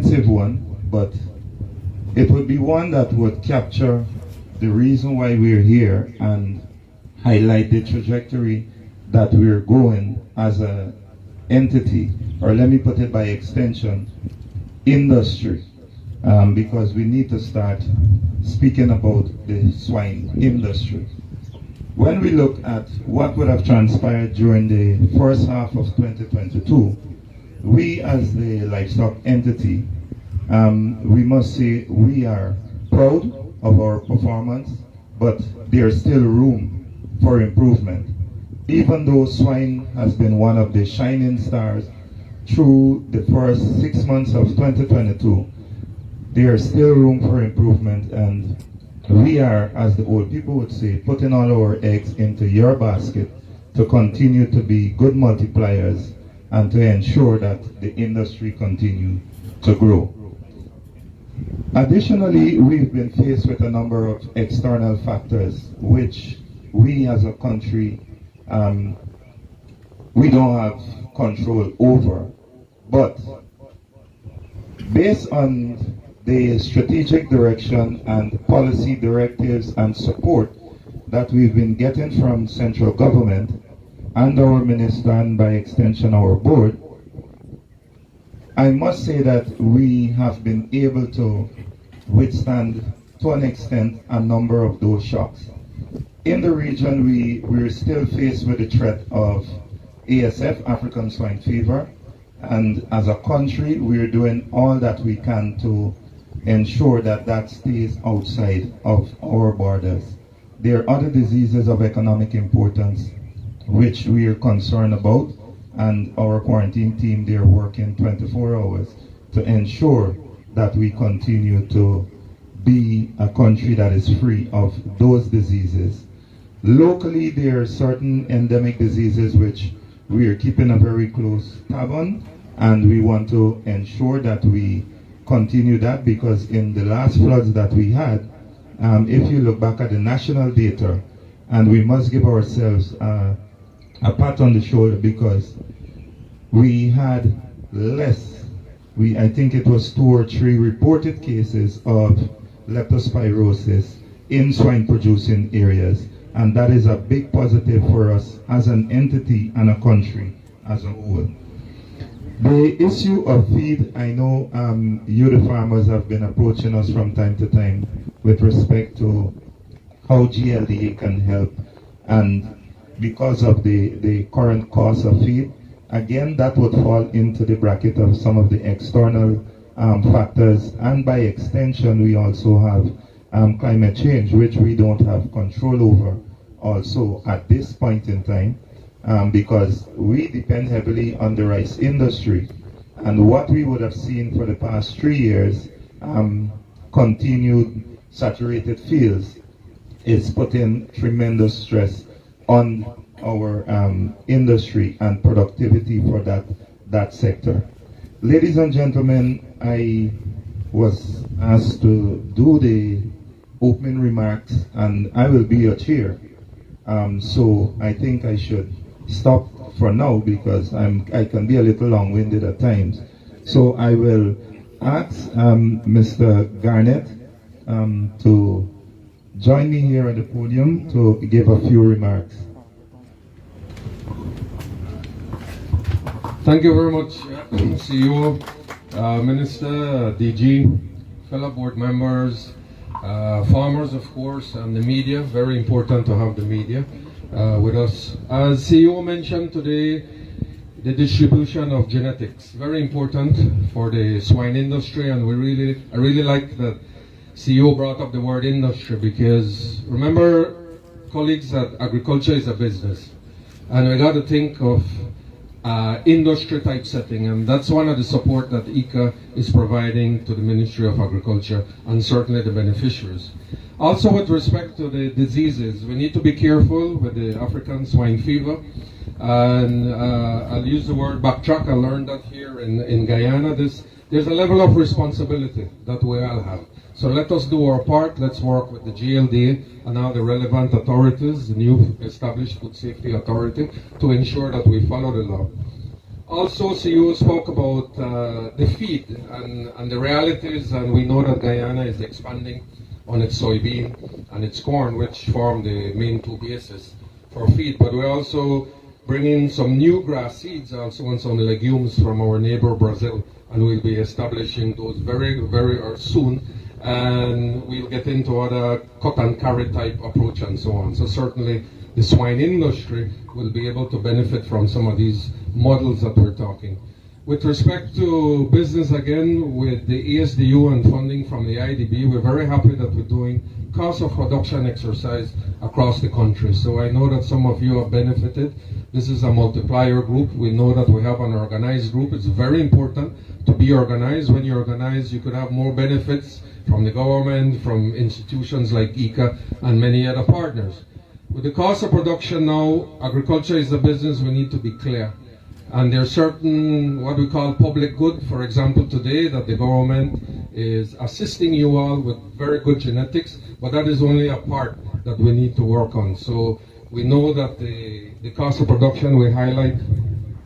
comprehensive one, but it would be one that would capture the reason why we're here and highlight the trajectory that we're going as a entity, or let me put it by extension, industry, because we need to start speaking about the swine industry. When we look at what would have transpired during the first half of 2022, we as the livestock entity, we must say we are proud of our performance, but there's still room for improvement. Even though swine has been one of the shining stars through the first 6 months of 2022, there's still room for improvement, and we are, as the old people would say, putting all our eggs into your basket to continue to be good multipliers and to ensure that the industry continue to grow. Additionally, we've been faced with a number of external factors which we as a country, we don't have control over. But based on the strategic direction and policy directives and support that we've been getting from central government and our minister, and by extension our board, I must say that we have been able to withstand, to an extent, a number of those shocks. In the region, we're still faced with the threat of ASF, African swine fever, and as a country, we're doing all that we can to ensure that that stays outside of our borders. There are other diseases of economic importance which we are concerned about, and our quarantine team, they're working 24 hours to ensure that we continue to be a country that is free of those diseases. Locally, there are certain endemic diseases which we are keeping a very close tab on, and we want to ensure that we continue that, because in the last floods that we had, if you look back at the national data, and we must give ourselves a pat on the shoulder, because we had less, I think it was 2 or 3 reported cases of leptospirosis in swine producing areas, and that is a big positive for us as an entity and a country as a whole. The issue of feed, I know you the farmers have been approaching us from time to time with respect to how GLDA can help, and because of the current cost of feed, again that would fall into the bracket of some of the external factors, and by extension we also have climate change, which we don't have control over also at this point in time, because we depend heavily on the rice industry, and what we would have seen for the past 3 years, continued saturated fields, is putting tremendous stress on our industry and productivity for that sector. Ladies and gentlemen, I was asked to do the opening remarks, and I will be your chair. So I think I should stop for now, because I can be a little long-winded at times. So I will ask Mr. Garnett to join me here at the podium to give a few remarks. Thank you very much, CEO, Minister, DG, fellow board members, farmers, of course, and the media. Very important to have the media with us. As CEO mentioned today, the distribution of genetics, very important for the swine industry, and I really like that CEO brought up the word industry, because remember, colleagues, that agriculture is a business, and we got to think of industry type setting, and that's one of the support that ICA is providing to the Ministry of Agriculture and certainly the beneficiaries. Also, with respect to the diseases, we need to be careful with the African swine fever, and I'll use the word backtrack. I learned that here in Guyana, there's a level of responsibility that we all have. So let us do our part. Let's work with the GLDA and now the relevant authorities, the new established Food Safety Authority, to ensure that we follow the law. Also, CEO spoke about the feed and the realities, and we know that Guyana is expanding on its soybean and its corn, which form the main two bases for feed. But we're also bringing some new grass seeds also and some legumes from our neighbor Brazil, and we'll be establishing those very soon. And we'll get into other cut and carry type approach and so on. So certainly the swine industry will be able to benefit from some of these models that we're talking. With respect to business, again, with the ASDU and funding from the IDB, we're very happy that we're doing cost of production exercise across the country. So I know that some of you have benefited. This is a multiplier group. We know that we have an organized group. It's very important to be organized. When you're organized, you could have more benefits from the government, from institutions like ICA, and many other partners. With the cost of production now, agriculture is a business, we need to be clear. And there are certain, what we call public good, for example, today, that the government is assisting you all with very good genetics, but that is only a part that we need to work on. So we know that the cost of production, we highlight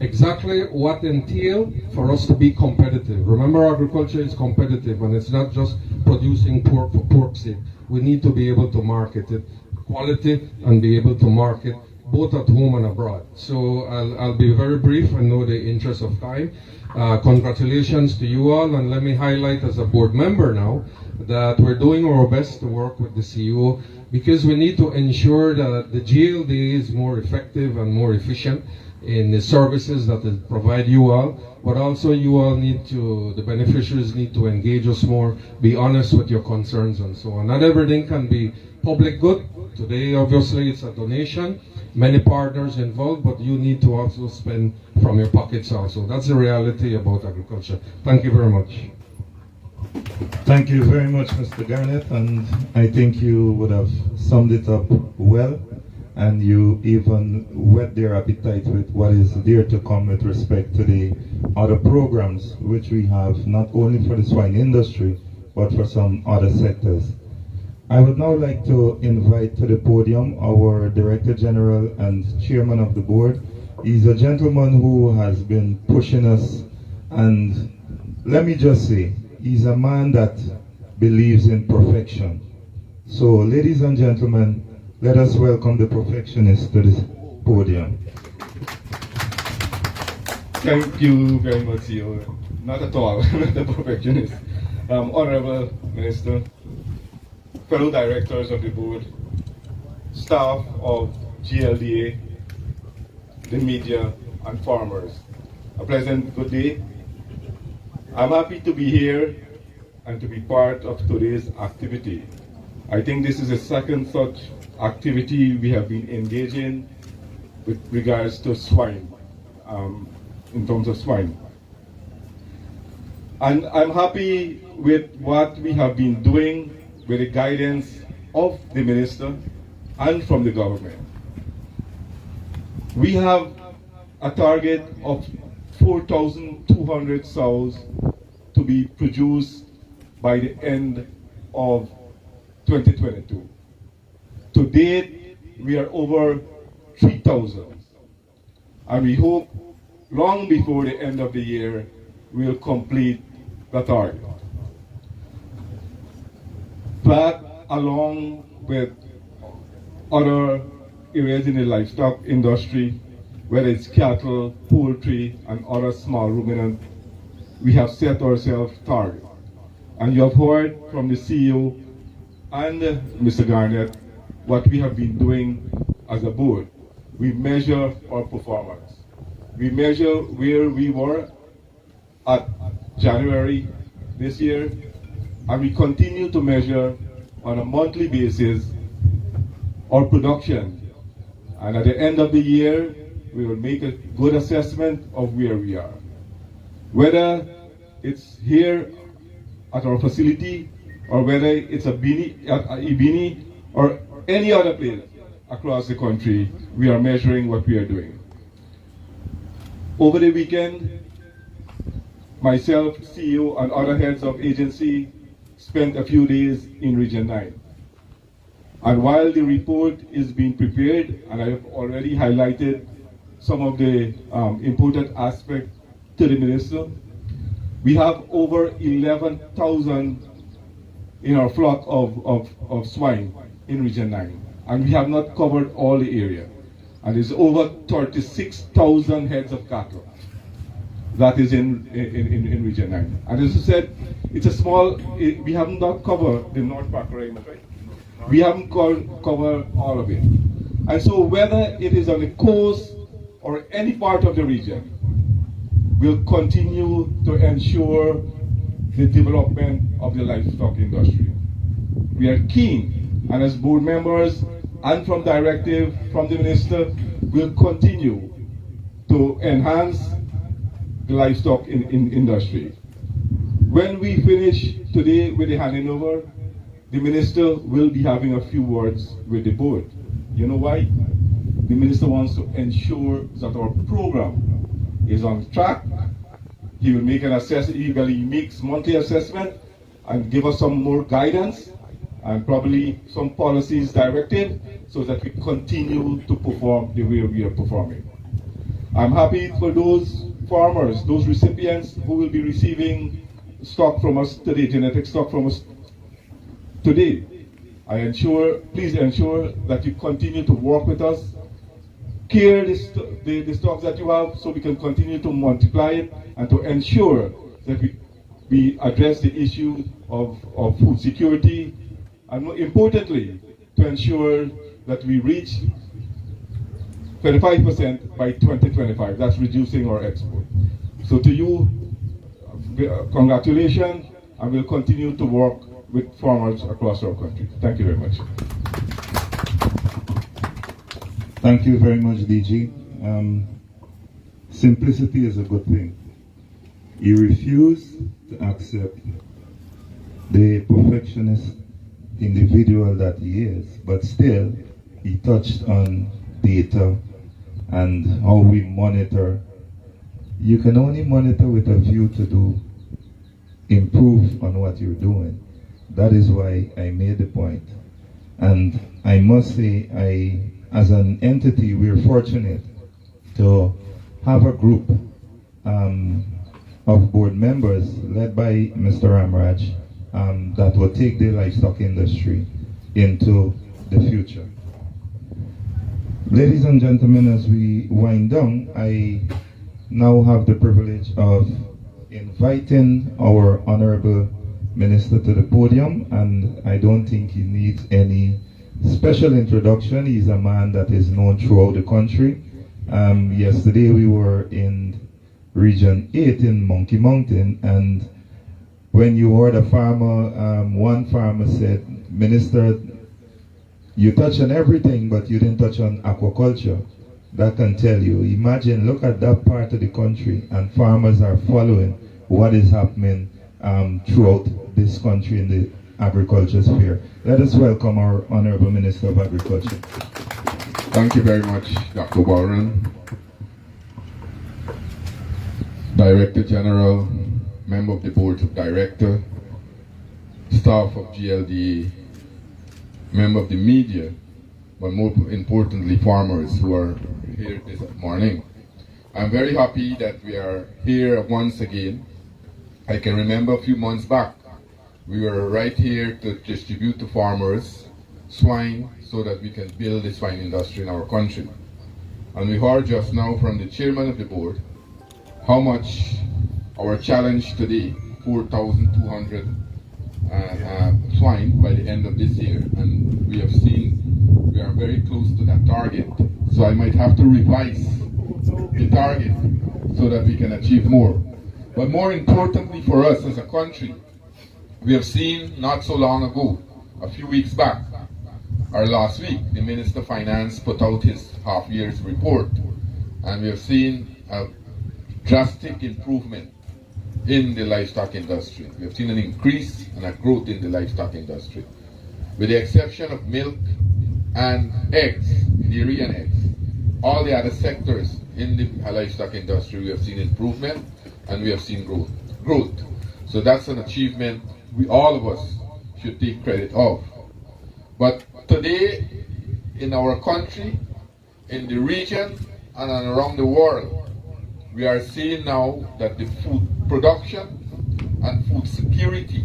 exactly what entails for us to be competitive. Remember, agriculture is competitive, and it's not just producing pork for pork's sake. We need to be able to market it, quality, and be able to market both at home and abroad. So I'll be very brief. I know the interest of time. Congratulations to you all, and let me highlight as a board member now that we're doing our best to work with the CEO, because we need to ensure that the GLD is more effective and more efficient in the services that it provide you all, but also you all need to, the beneficiaries need to engage us more, be honest with your concerns and so on. Not everything can be public good. Today, obviously, it's a donation, many partners involved, but you need to also spend from your pockets also. That's the reality about agriculture. Thank you very much. Thank you very much, Mr. Garnett, and I think you would have summed it up well, and you even whet their appetite with what is there to come with respect to the other programs which we have, not only for the swine industry, but for some other sectors. I would now like to invite to the podium our Director General and Chairman of the Board. He's a gentleman who has been pushing us, and let me just say, he's a man that believes in perfection. So, ladies and gentlemen, let us welcome the perfectionist to the podium. Thank you very much, CEO. Not at all, not the perfectionist. Honorable Minister, fellow directors of the board, staff of GLDA, the media, and farmers, a pleasant good day. I'm happy to be here and to be part of today's activity. I think this is the second such activity we have been engaging with regards to swine, in terms of swine. And I'm happy with what we have been doing with the guidance of the minister and from the government. We have a target of 4,200 sows to be produced by the end of 2022. To date, we are over 3,000, and we hope long before the end of the year we'll complete the target. That, along with other areas in the livestock industry, whether it's cattle, poultry, and other small ruminants, we have set ourselves targets. And you have heard from the CEO and Mr. Garnett what we have been doing as a board. We measure our performance. We measure where we were at January this year, and we continue to measure on a monthly basis our production. And at the end of the year, we will make a good assessment of where we are. Whether it's here at our facility, or whether it's at Ibini, or any other place across the country, we are measuring what we are doing. Over the weekend, myself, CEO, and other heads of agency spent a few days in Region 9. And while the report is being prepared, and I have already highlighted some of the important aspects to the minister. We have over 11,000 in our flock of swine in Region 9, and we have not covered all the area. And there's over 36,000 heads of cattle that is in Region 9. And as I said, it's a small, we haven't not covered the North Park Rim, right? We haven't covered all of it. And so whether it is on the coast or any part of the region, we'll continue to ensure the development of the livestock industry. We are keen, and as board members and from directive from the minister, we'll continue to enhance the livestock industry. When we finish today with the handing over, the minister will be having a few words with the board. You know why? The minister wants to ensure that our program is on track. He will make an assessment, he makes monthly assessment and give us some more guidance and probably some policies directive so that we continue to perform the way we are performing. I'm happy for those farmers, those recipients who will be receiving stock from us today, genetic stock from us today. Please ensure that you continue to work with us, care the stocks that you have so we can continue to multiply it and to ensure that we address the issue of food security, and more importantly, to ensure that we reach 25% by 2025. That's reducing our export. So to you, congratulations, and we'll continue to work with farmers across our country. Thank you very much. Thank you very much, DG. Simplicity is a good thing. He refused to accept the perfectionist individual that he is, but still he touched on data and how we monitor. You can only monitor with a view to improve on what you're doing. That is why I made the point. And I must say, as an entity, we're fortunate to have a group of board members led by Mr. Ramraj that will take the livestock industry into the future. Ladies and gentlemen, as we wind down, I now have the privilege of inviting our Honorable Minister to the podium, and I don't think he needs any special introduction. He's a man that is known throughout the country. Yesterday we were in Region 8 in Monkey Mountain, and when you heard a farmer, one farmer said, "Minister, you touch on everything, but you didn't touch on aquaculture." That can tell you. Imagine, look at that part of the country, and farmers are following what is happening throughout this country in the agriculture sphere. Let us welcome our Honorable Minister of Agriculture. Thank you very much, Dr. Warren, Director General, Member of the Board of Directors, staff of GLDA, member of the media, but more importantly, farmers who are here this morning. I'm very happy that we are here once again. I can remember a few months back, we were right here to distribute to farmers swine so that we can build the swine industry in our country. And we heard just now from the chairman of the board how much our challenge today, 4,200 swine by the end of this year, and we have seen we are very close to that target. So I might have to revise the target so that we can achieve more. But more importantly for us as a country, we have seen not so long ago, a few weeks back, or last week, the Minister of Finance put out his half-year's report, and we have seen a drastic improvement in the livestock industry. We have seen an increase and a growth in the livestock industry. With the exception of milk and eggs, dairy and eggs, all the other sectors in the livestock industry, we have seen improvement and we have seen growth. So that's an achievement all of us should take credit of. But today, in our country, in the region, and around the world, we are seeing now that the food production and food security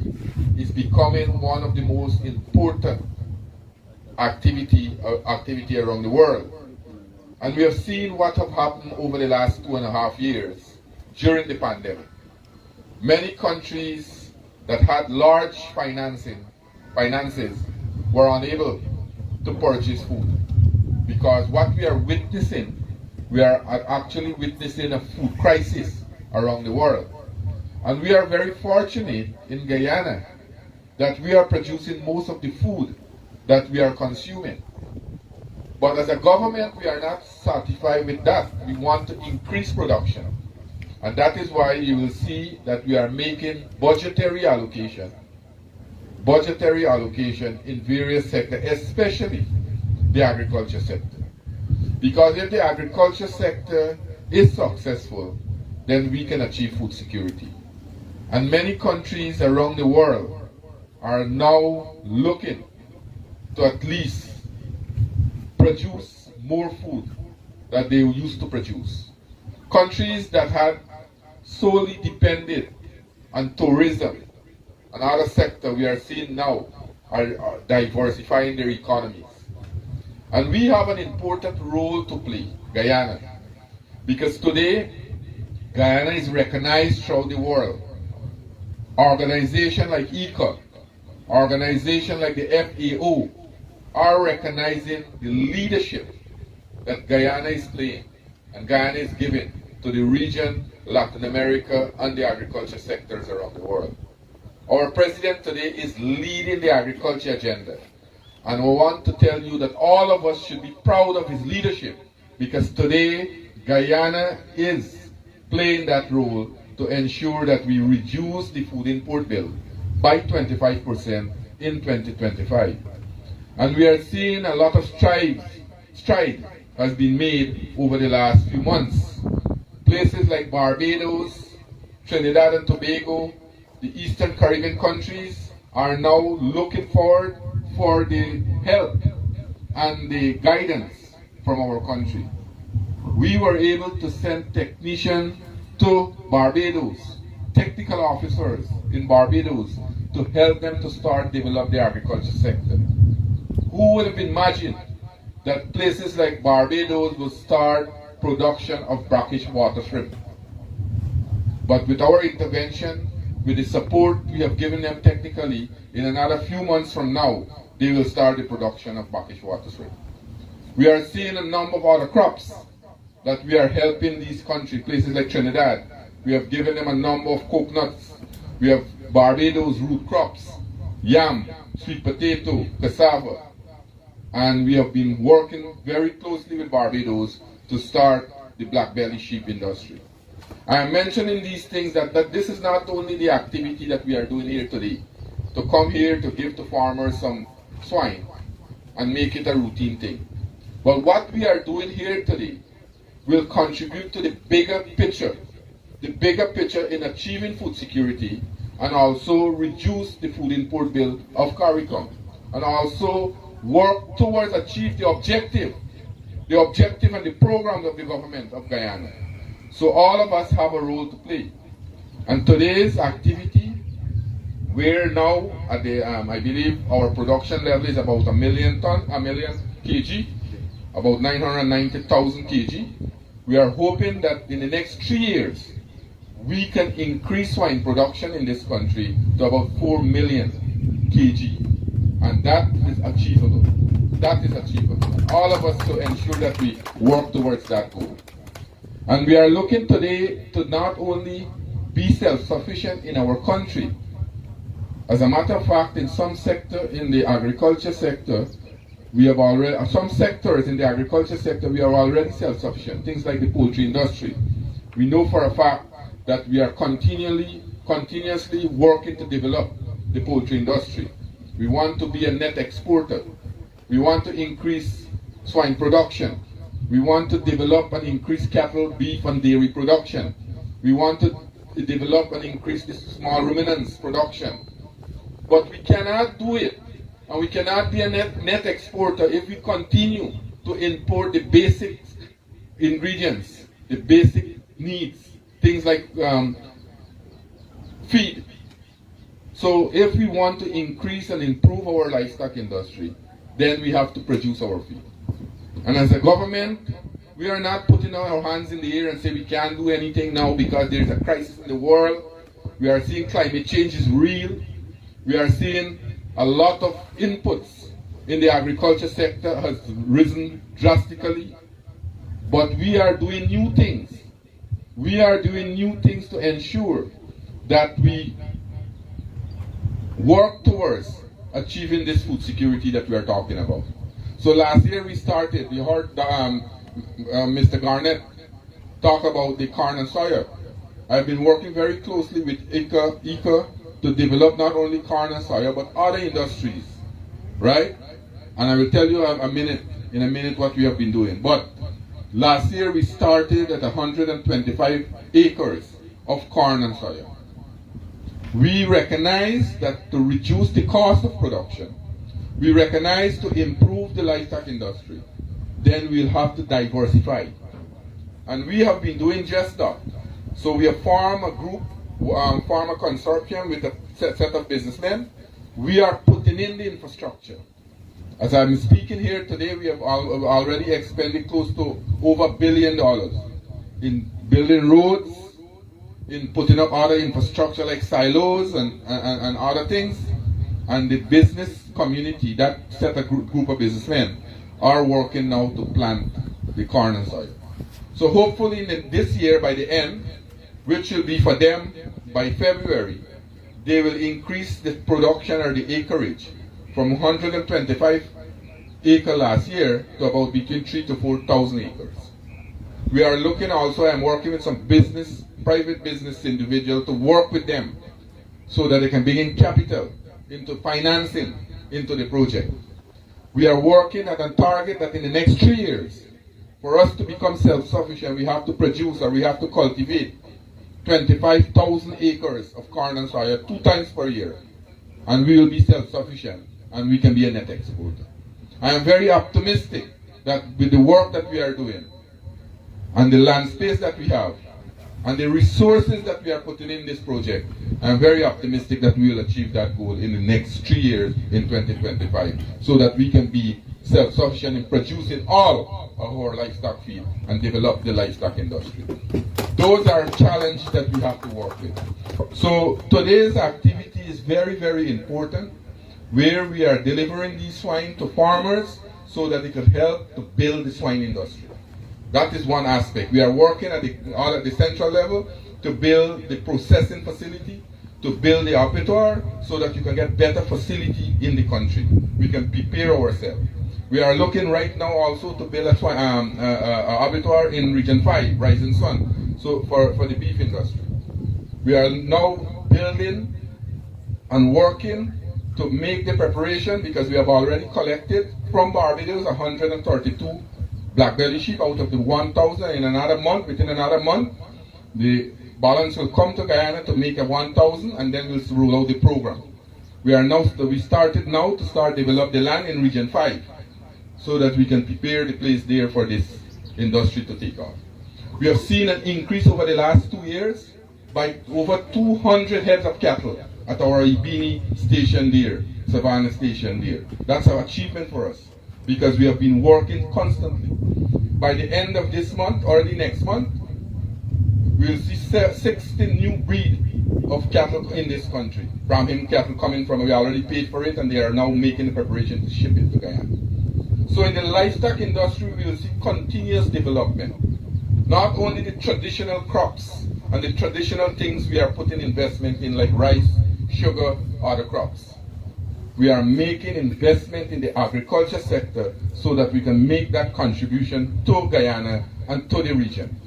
is becoming one of the most important activity around the world. And we have seen what have happened over the last 2.5 years during the pandemic. Many countries that had large finances were unable to purchase food, because what we are witnessing, we are actually witnessing a food crisis around the world. And we are very fortunate in Guyana that we are producing most of the food that we are consuming. But as a government, we are not satisfied with that. We want to increase production. And that is why you will see that we are making budgetary allocation in various sectors, especially the agriculture sector. Because if the agriculture sector is successful, then we can achieve food security. And many countries around the world are now looking to at least produce more food that they used to produce. Countries that had solely depended on tourism and other sector we are seeing now are diversifying their economies. And we have an important role to play, Guyana, because today Guyana is recognized throughout the world. Organizations like ECA, organizations like the FAO are recognizing the leadership that Guyana is playing and Guyana is giving to the region, Latin America, and the agriculture sectors around the world. Our president today is leading the agriculture agenda. And I want to tell you that all of us should be proud of his leadership, because today Guyana is playing that role to ensure that we reduce the food import bill by 25% in 2025. And we are seeing a lot of stride has been made over the last few months. Places like Barbados, Trinidad and Tobago, the Eastern Caribbean countries are now looking forward for the help and the guidance from our country. We were able to send technicians to Barbados, technical officers in Barbados, to help them to start develop the agriculture sector. Who would have imagined that places like Barbados will start production of brackish water shrimp? But with our intervention, with the support we have given them technically, in another few months from now, they will start the production of brackish water shrimp. We are seeing a number of other crops that we are helping these countries, places like Trinidad. We have given them a number of coconuts. We have Barbados root crops, yam, sweet potato, cassava. And we have been working very closely with Barbados to start the black belly sheep industry. I am mentioning these things that this is not only the activity that we are doing here today, to come here to give to farmers some swine and make it a routine thing. But what we are doing here today will contribute to the bigger picture in achieving food security, and also reduce the food import bill of CARICOM, and also work towards achieve the objective and the programs of the government of Guyana. So all of us have a role to play. And today's activity, we're now at the, I believe our production level is about a million kg, about 990,000 kg. We are hoping that in the next 3 years, we can increase swine production in this country to about 4 million kg. And that is achievable. That is achievable. All of us to ensure that we work towards that goal. And we are looking today to not only be self-sufficient in our country. As a matter of fact, in some sector, in the agriculture sector, we have already, some sectors in the agriculture sector, we are already self-sufficient. Things like the poultry industry. We know for a fact that we are continuously working to develop the poultry industry. We want to be a net exporter. We want to increase swine production. We want to develop and increase cattle, beef, and dairy production. We want to develop and increase the small ruminants production. But we cannot do it, and we cannot be a net exporter if we continue to import the basic ingredients, the basic needs, things like feed. So if we want to increase and improve our livestock industry, then we have to produce our feed. And as a government, we are not putting our hands in the air and say we can't do anything now because there's a crisis in the world. We are seeing climate change is real. We are seeing a lot of inputs in the agriculture sector has risen drastically. But we are doing new things. We are doing new things to ensure that we work towards achieving this food security that we are talking about. So last year we started, we heard Mr. Garnett talk about the corn and soya. I've been working very closely with ICA to develop not only corn and soya but other industries, right? And I will tell you in a minute what we have been doing. But last year we started at 125 acres of corn and soya. We recognize that to reduce the cost of production, we recognize to improve the livestock industry, then we'll have to diversify. And we have been doing just that. So we have formed a group, formed a consortium with a set of businessmen. We are putting in the infrastructure. As I'm speaking here today, we have already expended close to over $1 billion in building roads, in putting up other infrastructure like silos and other things. And the business community, that set a group of businessmen, are working now to plant the corn and soya. So hopefully this year, by the end, which will be for them by February, they will increase the production or the acreage from 125 acres last year to about between 3,000 to 4,000 acres. We are looking also, I'm working with some private business individuals to work with them so that they can bring in capital into financing into the project. We are working at a target that in the next 3 years, for us to become self-sufficient, we have to produce or we have to cultivate 25,000 acres of corn and soya 2 times per year. And we will be self-sufficient and we can be a net exporter. I am very optimistic that with the work that we are doing and the land space that we have and the resources that we are putting in this project, I am very optimistic that we will achieve that goal in the next 3 years in 2025 so that we can be self-sufficient in producing all of our livestock feed and develop the livestock industry. Those are challenges that we have to work with. So today's activity is very, very important, where we are delivering these swine to farmers so that they can help to build the swine industry. That is one aspect. We are working at the central level to build the processing facility, to build the abattoir, so that you can get better facility in the country. We can prepare ourselves. We are looking right now also to build a abattoir in Region 5, Rising Sun, so for the beef industry. We are now building and working to make the preparation, because we have already collected from Barbados 132 black belly sheep out of the 1,000 in another month. Within another month, the balance will come to Guyana to make a 1,000, and then we'll roll out the program. We started now to develop the land in Region 5 so that we can prepare the place there for this industry to take off. We have seen an increase over the last 2 years by over 200 heads of cattle at our Ibini station there, Savannah station there. That's an achievement for us because we have been working constantly. By the end of this month, early next month, we'll see 60 new breed of cattle in this country. Brahmin cattle coming from, we already paid for it and they are now making the preparation to ship it to Guyana. So in the livestock industry, we will see continuous development. Not only the traditional crops and the traditional things we are putting investment in like rice, sugar, other crops. We are making investment in the agriculture sector so that we can make that contribution to Guyana and to the region.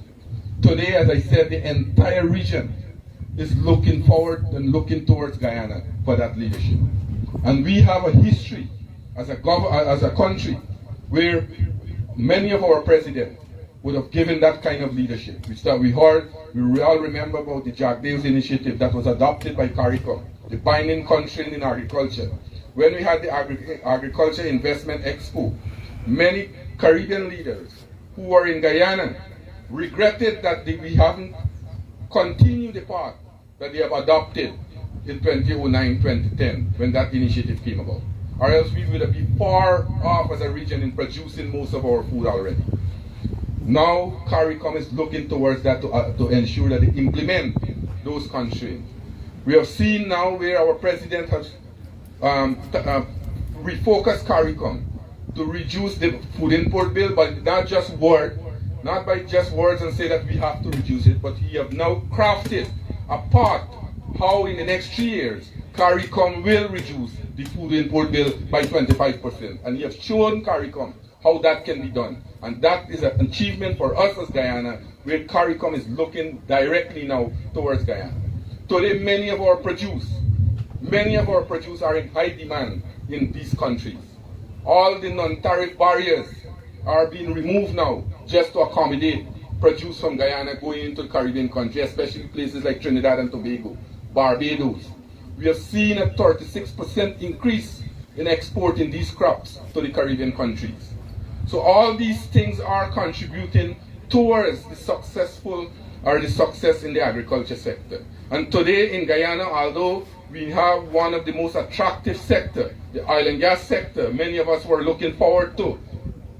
Today, as I said, the entire region is looking forward and looking towards Guyana for that leadership. And we have a history as a country where many of our presidents would have given that kind of leadership. We all remember about the Jack Dales initiative that was adopted by CARICOM, the binding country in agriculture. When we had the Agriculture Investment Expo, many Caribbean leaders who were in Guyana regretted that we haven't continued the path that they have adopted in 2009, 2010, when that initiative came about. Or else we would have been far off as a region in producing most of our food already. Now, CARICOM is looking towards that to ensure that they implement those constraints. We have seen now where our president has refocused CARICOM to reduce the food import bill, but not by just words and say that we have to reduce it, but he have now crafted a path how in the next 3 years CARICOM will reduce the food import bill by 25%. And he has shown CARICOM how that can be done. And that is an achievement for us as Guyana, where CARICOM is looking directly now towards Guyana. Today, many of our produce are in high demand in these countries. All the non-tariff barriers are being removed now just to accommodate produce from Guyana going into the Caribbean country, especially places like Trinidad and Tobago, Barbados. We have seen a 36% increase in exporting these crops to the Caribbean countries. So all these things are contributing towards the success in the agriculture sector. And today in Guyana, although we have one of the most attractive sector, the oil and gas sector, many of us were looking forward to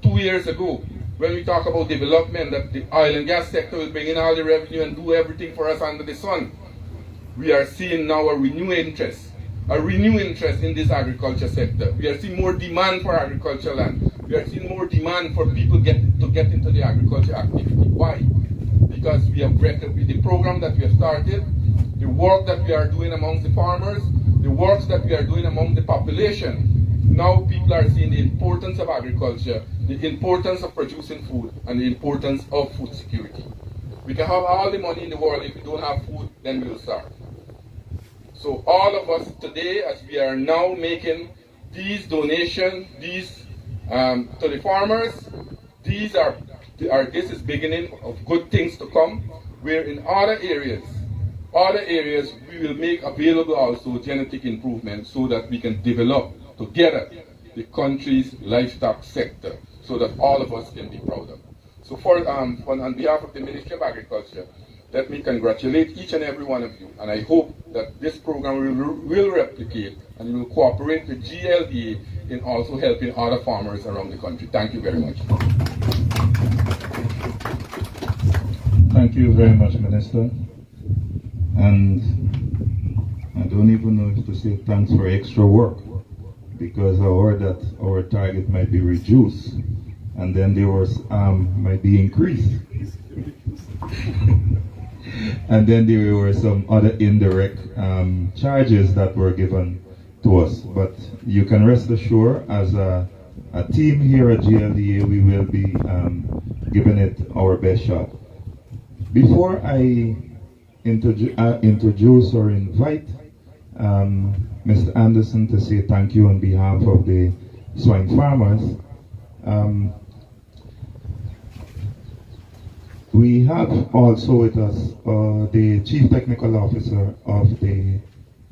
2 years ago when we talk about development, that the oil and gas sector will bring in all the revenue and do everything for us under the sun. We are seeing now a renewed interest in this agriculture sector. We are seeing more demand for agricultural land. We are seeing more demand for people to get into the agriculture activity. Why? Because we have with the program that we have started, the work that we are doing amongst the farmers, the works that we are doing among the population. Now people are seeing the importance of agriculture, the importance of producing food, and the importance of food security. We can have all the money in the world, if we don't have food, then we will starve. So all of us today, as we are now making these donations, to the farmers, this is beginning of good things to come. Where in other areas we will make available also genetic improvements so that we can develop together the country's livestock sector, so that all of us can be proud of. So on behalf of the Ministry of Agriculture, let me congratulate each and every one of you, and I hope that this program will replicate and will cooperate with GLDA in also helping other farmers around the country. Thank you very much. Thank you very much, Minister. And I don't even know if to say thanks for extra work, because I heard that our target might be reduced, and then there was might be increased. And then there were some other indirect charges that were given to us. But you can rest assured, as a team here at GLDA, we will be giving it our best shot. Before I introduce or invite Mr. Anderson to say thank you on behalf of the swine farmers, we have also with us the Chief Technical Officer of the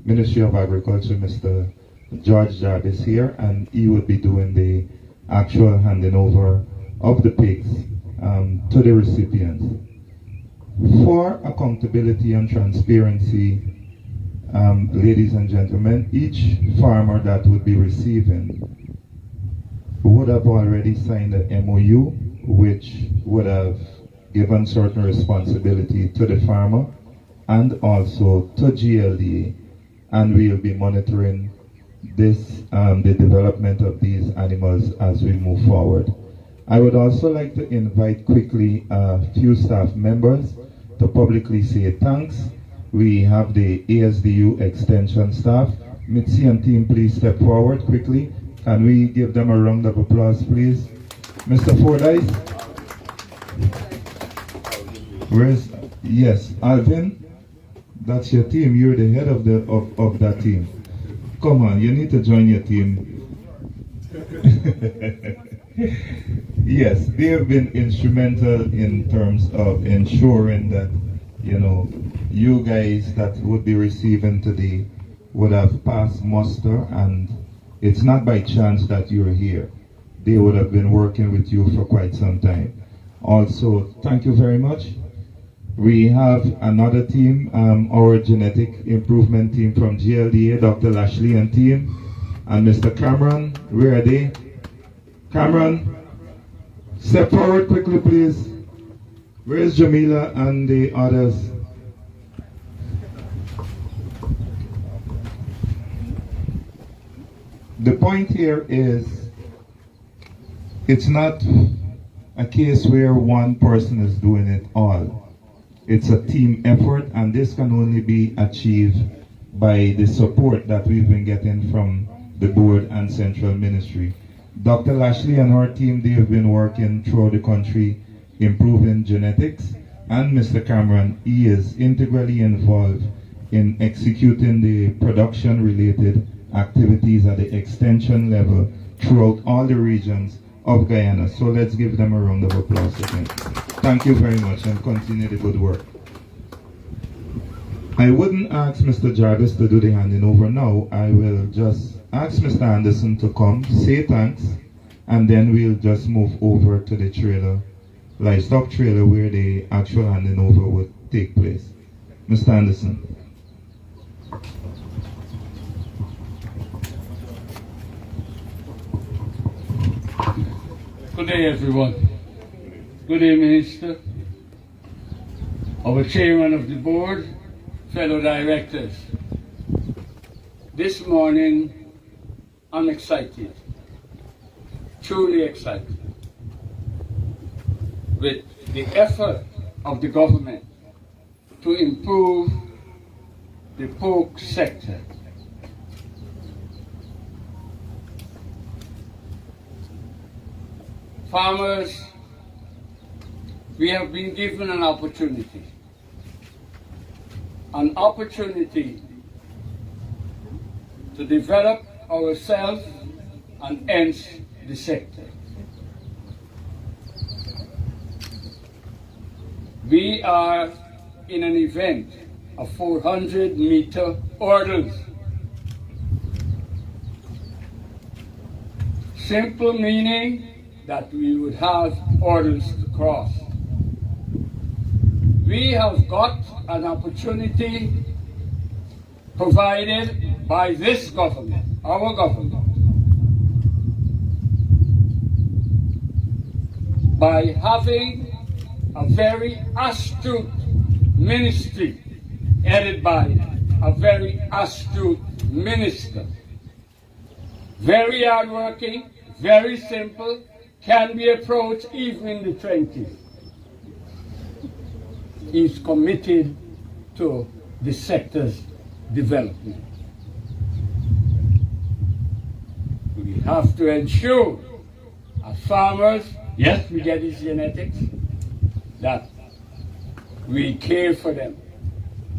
Ministry of Agriculture, Mr. George Jarvis here, and he would be doing the actual handing over of the pigs to the recipients. For accountability and transparency, ladies and gentlemen, each farmer that would be receiving would have already signed an MOU, which would have given certain responsibility to the farmer and also to GLDA, and we'll be monitoring this, the development of these animals as we move forward. I would also like to invite quickly a few staff members to publicly say thanks. We have the ASDU Extension staff. Mitzi and team, please step forward quickly. Can we give them a round of applause, please? Mr. Fordyce? Where's, yes, Alvin? That's your team. You're the head of that team. Come on, you need to join your team. Yes, they have been instrumental in terms of ensuring that, you know, you guys that would be receiving today would have passed muster, and it's not by chance that you're here. They would have been working with you for quite some time. also. Thank you very much. We have another team, our genetic improvement team from GLDA, Dr. Lashley and team, and Mr. Cameron. Where are they? Cameron, step forward quickly, please. Where's Jamila and the others? The point here is, it's not a case where one person is doing it all. It's a team effort, and this can only be achieved by the support that we've been getting from the board and central ministry. Dr. Lashley and her team, they have been working throughout the country improving genetics, and Mr. Cameron, he is integrally involved in executing the production-related activities at the extension level throughout all the regions of Guyana. So let's give them a round of applause again. Thank you very much, and continue the good work. I wouldn't ask Mr. Jarvis to do the handing over now. I will just ask Mr. Anderson to come, say thanks, and then we'll just move over to the trailer, livestock trailer, where the actual handing over would take place. Mr. Anderson. Good day, everyone. Good day, Minister, our Chairman of the Board, fellow directors. This morning, I'm excited, truly excited, with the effort of the government to improve the pork sector. Farmers, we have been given an opportunity to develop ourselves and hence the sector. We are in an event of 400-meter hurdles. Simple meaning that we would have hurdles to cross. We have got an opportunity provided by this government, our government, by having a very astute ministry headed by a very astute minister. Very hardworking, very simple, can be approached even in the 20s. He's committed to the sector's development. We have to ensure, as farmers, yes, we get these genetics, that we care for them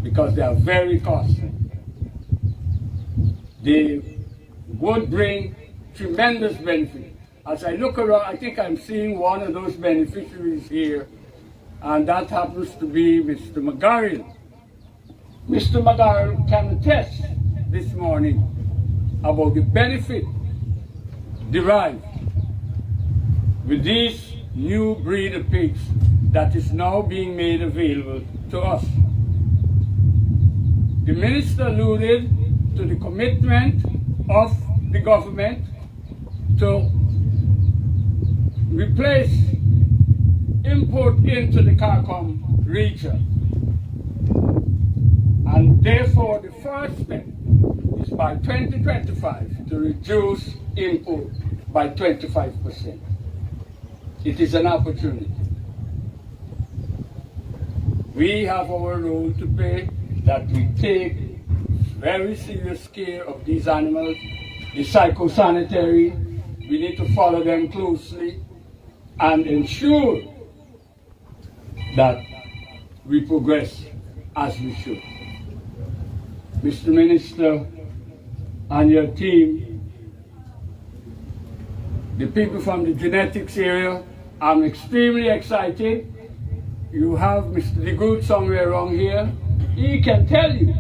because they are very costly. They would bring tremendous benefit. As I look around, I think I'm seeing one of those beneficiaries here, and that happens to be Mr. McGarrell. Mr. McGarrell can attest this morning about the benefit derived with these new breed of pigs that is now being made available to us. The minister alluded to the commitment of the government to replace import into the CARICOM region. And therefore the first step is by 2025 to reduce import by 25%. It is an opportunity. We have our role to play, that we take very serious care of these animals, the psychosanitary. We need to follow them closely and ensure that we progress as we should. Mr. Minister and your team, the people from the genetics area, I'm extremely excited. You have Mr. DeGroot somewhere around here. He can tell you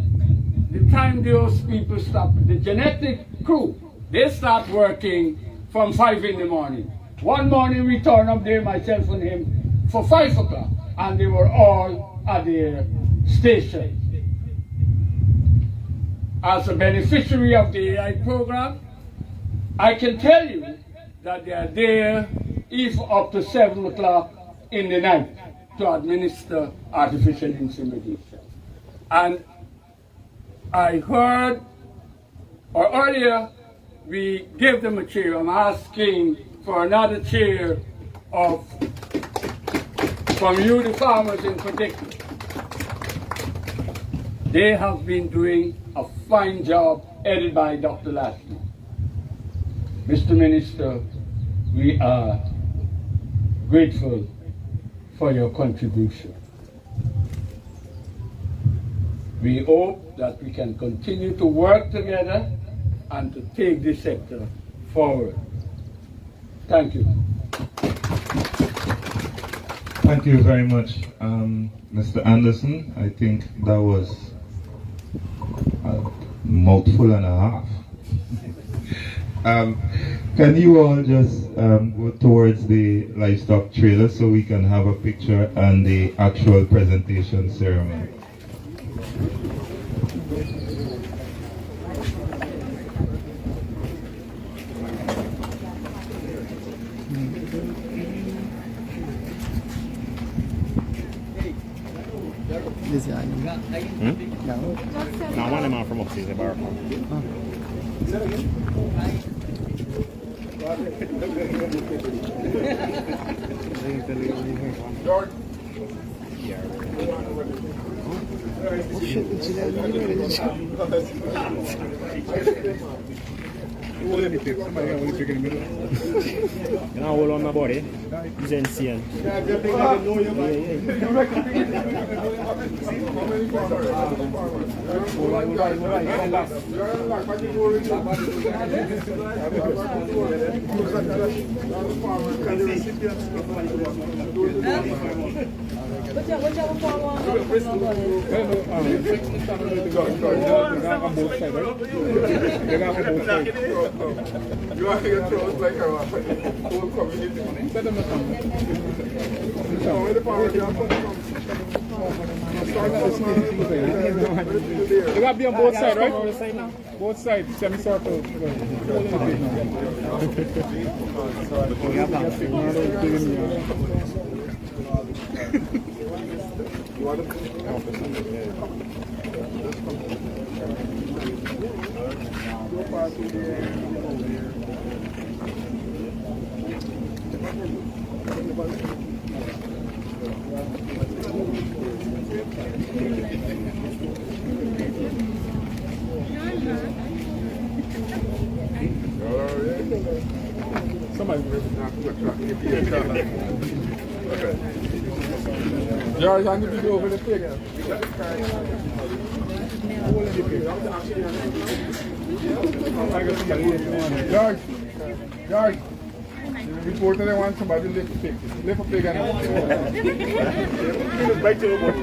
the time those people stop, the genetic crew, they start working from 5 in the morning. One morning we turn up there, myself and him, for 5 o'clock, and they were all at their station. As a beneficiary of the AI program, I can tell you that they are there even up to 7 o'clock in the night to administer artificial insemination. And I heard, or earlier, we gave them a chair. I'm asking for another chair from you, the farmers in particular. They have been doing a fine job headed by Dr. Lashley. Mr. Minister, we are grateful for your contribution. We hope that we can continue to work together and to take this sector forward. Thank you. Thank you very much, Mr. Anderson. I think that was a mouthful and a half. Can you all just go towards the livestock trailer so we can have a picture and the actual presentation ceremony? No, one of them from upstairs, the bar. You know, hold on my body. He's insane. You want to get throws like a whole community. Where the power is. You got to be on both sides, right? Both sides, semicircle. Somebody okay. George, I'm going to go over the pig. George, before they want somebody lift a pig. Lift a pig and back to the boat.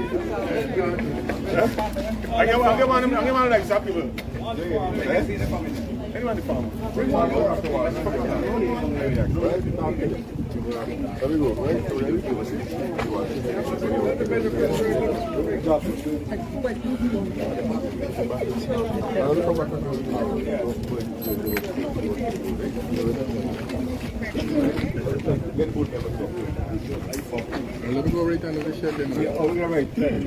I get one like some people. Anyone the farmer. There we go, right? Let me go right under the shed then. Yeah, right there.